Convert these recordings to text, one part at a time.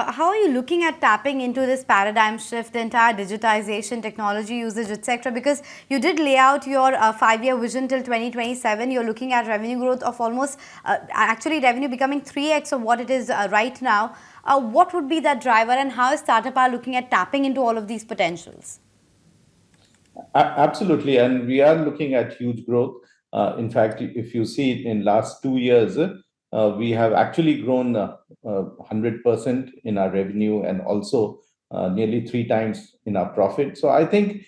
How are you looking at tapping into this paradigm shift, the entire digitization, technology usage, etc.? Because you did lay out your 5-year vision till 2027. You're looking at revenue growth of almost, actually revenue becoming 3x of what it is right now. What would be that driver, and how is Tata Power looking at tapping into all of these potentials? Absolutely, and we are looking at huge growth. In fact, if you see it in last 2 years, we have actually grown 100% in our revenue and also nearly three times in our profit. So I think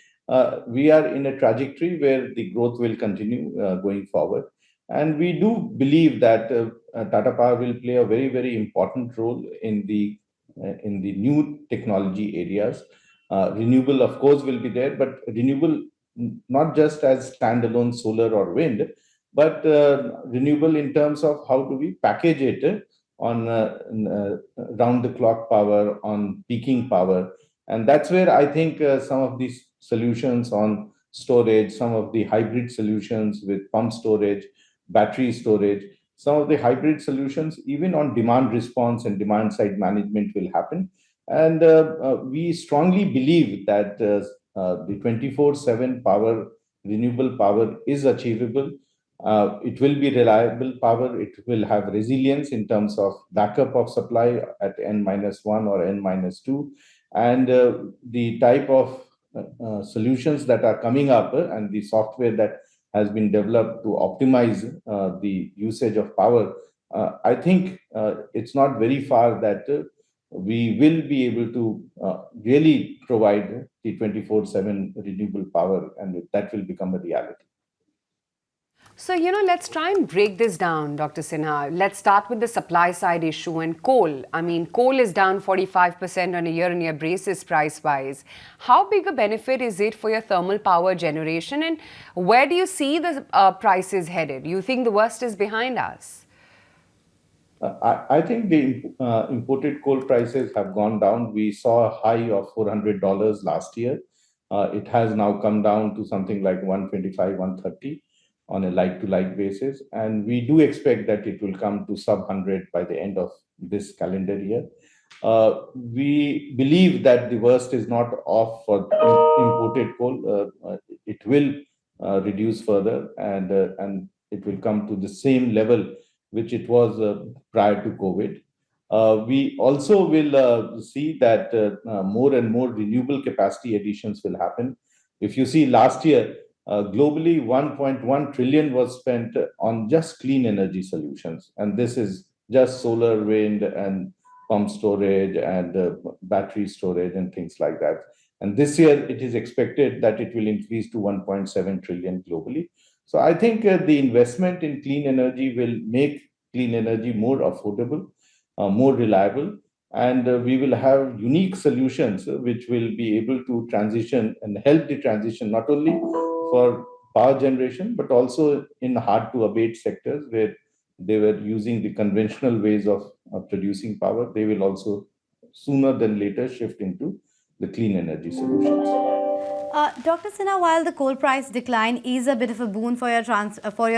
we are in a trajectory where the growth will continue going forward. And we do believe that Tata Power will play a very, very important role in the new technology areas. Renewable, of course, will be there, but renewable not just as standalone solar or wind, but renewable in terms of how do we package it on round the clock power, on peaking power. And that's where I think some of these solutions on storage, some of the hybrid solutions with pump storage, battery storage, some of the hybrid solutions, even on demand response and demand side management will happen. And we strongly believe that the 24/7 power, renewable power is achievable. It will be reliable power. It will have resilience in terms of backup of supply at N-1 or N-2. And the type of solutions that are coming up and the software that has been developed to optimize the usage of power, I think it's not very far that we will be able to really provide the 24/7 renewable power, and that will become a reality. So, let's try and break this down, Dr. Sinha. Let's start with the supply side issue and coal. I mean, coal is down 45% on a year-on-year basis price-wise. How big a benefit is it for your thermal power generation, and where do you see the prices headed? You think the worst is behind us? I think the imported coal prices have gone down. We saw a high of $400 last year. It has now come down to something like 125, 130 on a like-to-like basis. And we do expect that it will come to sub 100 by the end of this calendar year. We believe that the worst is not off for imported coal. It will reduce further, and it will come to the same level which it was prior to COVID. We also will see that more and more renewable capacity additions will happen. If you see last year, globally, 1.1 trillion was spent on just clean energy solutions. And this is just solar, wind, and pump storage and battery storage and things like that. And this year, it is expected that it will increase to 1.7 trillion globally. So I think the investment in clean energy will make clean energy more affordable, more reliable, and we will have unique solutions which will be able to transition and help the transition not only for power generation, but also in hard to abate sectors where they were using the conventional ways of producing power. They will also sooner than later shift into the clean energy solutions. Dr. Sinha, while the coal price decline is a bit of a boon for your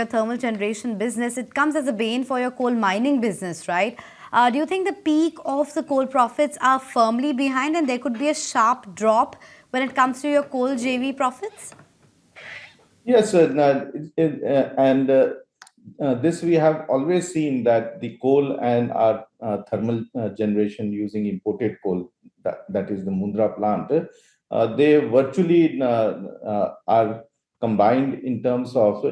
thermal generation business, it comes as a bane for your coal mining business, right? Do you think the peak of the coal profits are firmly behind, and there could be a sharp drop when it comes to your coal JV profits? Yes, and this we have always seen that the coal and our thermal generation using imported coal, that is the Mundra plant, they virtually are combined in terms of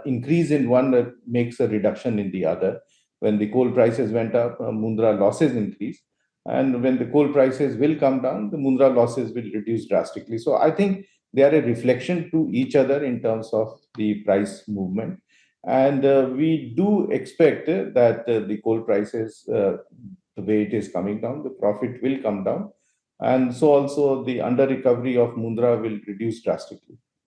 increase in one that makes a reduction in the other. When the coal prices went up, Mundra losses increased. And when the coal prices will come down, the Mundra losses will reduce drastically. So I think they are a reflection to each other in terms of the price movement. And we do expect that the coal prices, the way it is coming down, the profit will come down. And so also the under recovery of Mundra will reduce drastically.